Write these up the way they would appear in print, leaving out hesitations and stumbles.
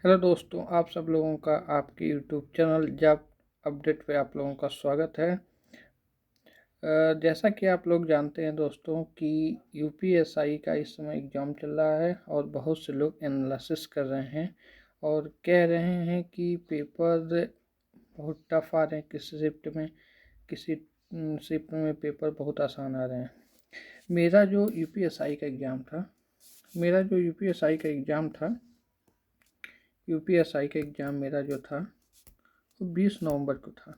Hello दोस्तों, आप सब लोगों का आपके यूट्यूब चैनल जॉब अपडेट पे आप लोगों का स्वागत है। जैसा कि आप लोग जानते हैं दोस्तों कि यूपीएसआई का इस समय एग्ज़ाम चल रहा है और बहुत से लोग एनालिसिस कर रहे हैं और कह रहे हैं कि पेपर बहुत टफ आ रहे हैं, किसी शिफ्ट में पेपर बहुत आसान आ रहे हैं। मेरा जो यूपीएसआई का एग्ज़ाम था यूपीएसआई का एग्ज़ाम मेरा जो था वो 20 नवंबर को था।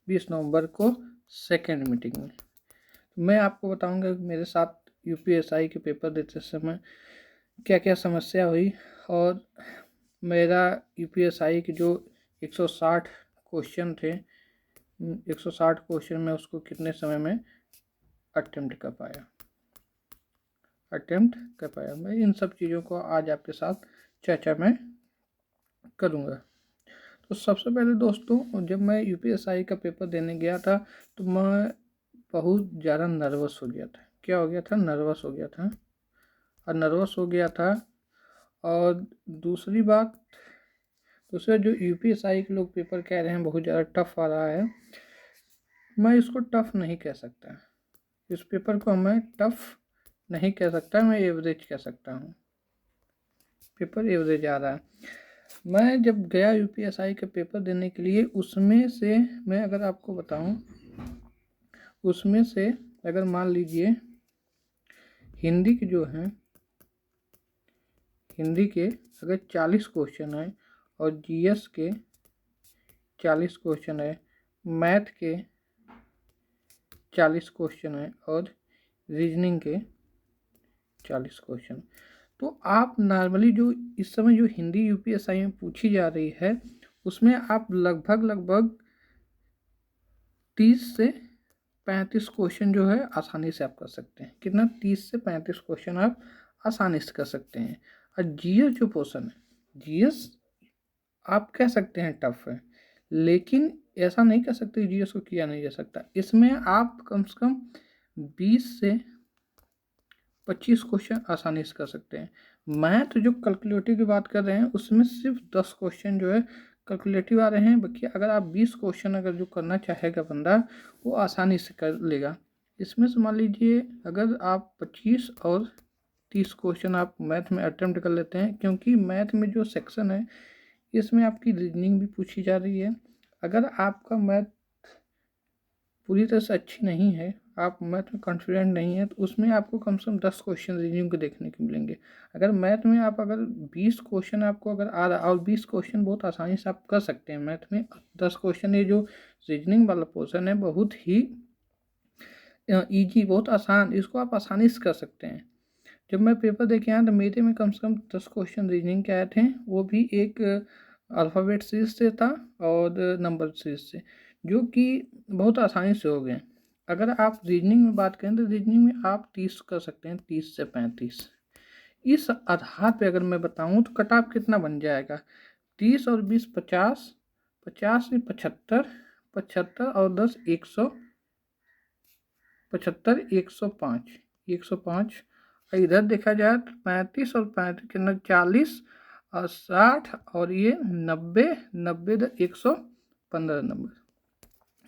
20 नवंबर को सेकेंड मीटिंग में मैं आपको बताऊंगा कि मेरे साथ यूपीएसआई के पेपर देते समय क्या क्या समस्या हुई और मेरा यूपीएसआई के जो 160 क्वेश्चन थे, 160 क्वेश्चन में उसको कितने समय में अटेम्प्ट कर पाया। मैं इन सब चीज़ों को आज आपके साथ चर्चा में करूँगा। तो सबसे पहले दोस्तों, जब मैं यूपीएसआई का पेपर देने गया था तो मैं बहुत ज़्यादा नर्वस हो गया था। नर्वस हो गया था। और दूसरा जो यूपीएसआई के लोग पेपर कह रहे हैं बहुत ज़्यादा टफ आ रहा है, मैं इसको टफ नहीं कह सकता। इस पेपर को मैं टफ नहीं कह सकता, मैं एवरेज कह सकता हूँ। पेपर एवरेज आ रहा है। मैं जब गया यूपीएसआई का पेपर देने के लिए, उसमें से मैं अगर आपको बताऊं, उसमें से अगर मान लीजिए हिंदी के अगर 40 क्वेश्चन है और जीएस के 40 क्वेश्चन है, मैथ के 40 क्वेश्चन है और रीजनिंग के 40 क्वेश्चन, तो आप नॉर्मली जो इस समय जो हिंदी यूपीएसआई में पूछी जा रही है उसमें आप लगभग 30 से 35 क्वेश्चन जो है आसानी से आप कर सकते हैं। कितना? 30 से 35 क्वेश्चन आप आसानी से कर सकते हैं। और जीएस जो पोर्शन है, जीएस आप कह सकते हैं टफ है, लेकिन ऐसा नहीं कह सकते जीएस को किया नहीं जा सकता। इसमें आप कम से कम 20 से 25 क्वेश्चन आसानी से कर सकते हैं। मैथ जो कैलकुलेटिव की बात कर रहे हैं उसमें सिर्फ 10 क्वेश्चन जो है कैलकुलेटिव आ रहे हैं। बाकी अगर आप 20 क्वेश्चन अगर जो करना चाहेगा बंदा वो आसानी से कर लेगा। इसमें से मान लीजिए अगर आप 25 और 30 क्वेश्चन आप मैथ में अटेम्प्ट कर लेते हैं, क्योंकि मैथ में जो सेक्शन है इसमें आपकी रीजनिंग भी पूछी जा रही है। अगर आपका मैथ पूरी तरह से अच्छी नहीं है, आप मैथ में कॉन्फिडेंट नहीं है, तो उसमें आपको कम से कम 10 क्वेश्चन रीजनिंग के देखने को मिलेंगे। अगर मैथ में आप अगर 20 क्वेश्चन आपको अगर आ रहा, और 20 क्वेश्चन बहुत आसानी से आप कर सकते हैं मैथ में, 10 क्वेश्चन ये जो रीजनिंग वाला पोर्शन है बहुत ही ईजी, बहुत आसान, इसको आप आसानी से कर सकते हैं। जब मैं पेपर दे के आया तो मेरे में कम से कम 10 क्वेश्चन रीजनिंग के आए थे, वो भी एक अल्फ़ाबेट सीरीज से था और नंबर सीरीज से, जो कि बहुत आसानी से हो गए। अगर आप रीजनिंग में बात करें तो रीजनिंग में आप 30 कर सकते हैं, 30 से 35। इस आधार पे अगर मैं बताऊं तो कट ऑफ कितना बन जाएगा, 30 और 20 50, 50 से 75, 75 और 10 175, 105, 105। इधर देखा जाए तो 35 और 35 कितना, 40 और 60 और ये 90, 90 115 नंबर,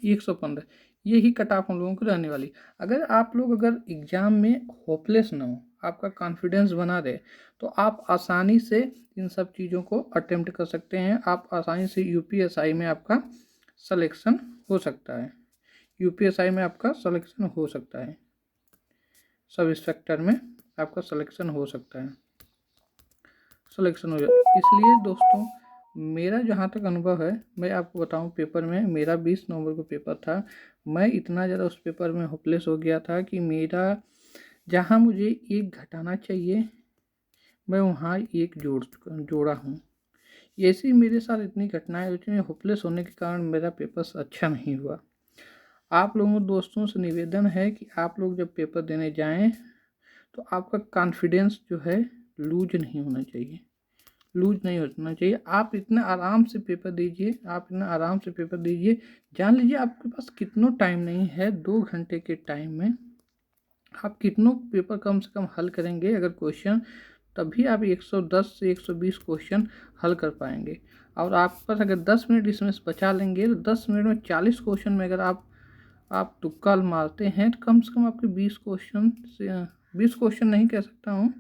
115। यही कट ऑफ हम लोगों को रहने वाली। अगर आप लोग अगर एग्ज़ाम में होपलेस ना हो, आपका कॉन्फिडेंस बना रहे, तो आप आसानी से इन सब चीज़ों को अटेम्प्ट कर सकते हैं। आप आसानी से यूपीएसआई में आपका सिलेक्शन हो सकता है। यूपीएसआई में आपका सिलेक्शन हो सकता है, सब इंस्पेक्टर में आपका सिलेक्शन हो सकता है, सिलेक्शन हो जाए। इसलिए दोस्तों मेरा जहाँ तक अनुभव है, मैं आपको बताऊं, पेपर में मेरा 20 नवंबर को पेपर था। मैं इतना ज़्यादा उस पेपर में होपलेस हो गया था कि मेरा जहाँ मुझे एक घटाना चाहिए मैं वहाँ एक जोड़ा हूँ। ऐसी मेरे साथ इतनी घटनाएं, इतने होपलेस होने के कारण मेरा पेपर अच्छा नहीं हुआ। आप लोगों दोस्तों से निवेदन है कि आप लोग जब पेपर देने जाएं तो आपका कॉन्फिडेंस जो है लूज नहीं होना चाहिए, आप इतना आराम से पेपर दीजिए, जान लीजिए आपके पास कितना टाइम नहीं है, 2 घंटे के टाइम में आप कितनों पेपर कम से कम हल करेंगे अगर क्वेश्चन, तभी आप 110 से 120 क्वेश्चन हल कर पाएंगे। और आपके पास अगर 10 मिनट इसमें बचा लेंगे तो 10 मिनट में 40 क्वेश्चन में अगर आप तुक्का मारते हैं तो कम से कम आपके 20 क्वेश्चन से 20 क्वेश्चन नहीं कह सकता हूँ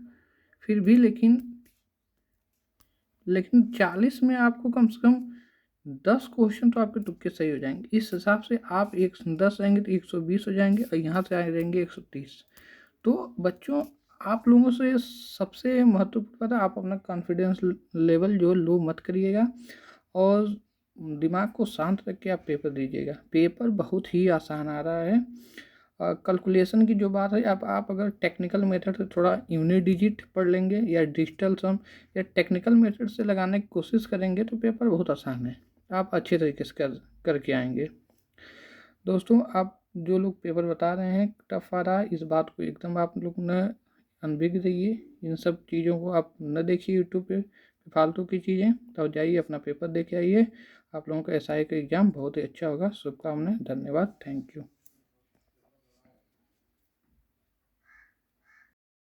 फिर भी, लेकिन 40 में आपको कम से कम 10 क्वेश्चन तो आपके तुक्के सही हो जाएंगे। इस हिसाब से आप 10 आएंगे तो 120 हो जाएंगे और यहाँ से आए रहेंगे 130। तो बच्चों आप लोगों से सबसे महत्वपूर्ण बात है, आप अपना कॉन्फिडेंस लेवल जो लो मत करिएगा और दिमाग को शांत रख के आप पेपर दीजिएगा। पेपर बहुत ही आसान आ रहा है। कैलकुलेशन की जो बात है, आप अगर टेक्निकल मेथड से थोड़ा यूनिट डिजिट पढ़ लेंगे या डिजिटल सम या टेक्निकल मेथड से लगाने की कोशिश करेंगे तो पेपर बहुत आसान है, आप अच्छे तरीके से करके आएंगे। दोस्तों आप जो लोग पेपर बता रहे हैं टफ आ रहा है, इस बात को एकदम आप लोग न अनभिज्ञ रहिए। इन सब चीज़ों को आप न देखिए यूट्यूब पे फालतू की चीज़ें, तो जाइए अपना पेपर दे के आइए। आप लोगों का SI का एग्ज़ाम बहुत ही अच्छा होगा। शुभकामनाएं, धन्यवाद, थैंक यू।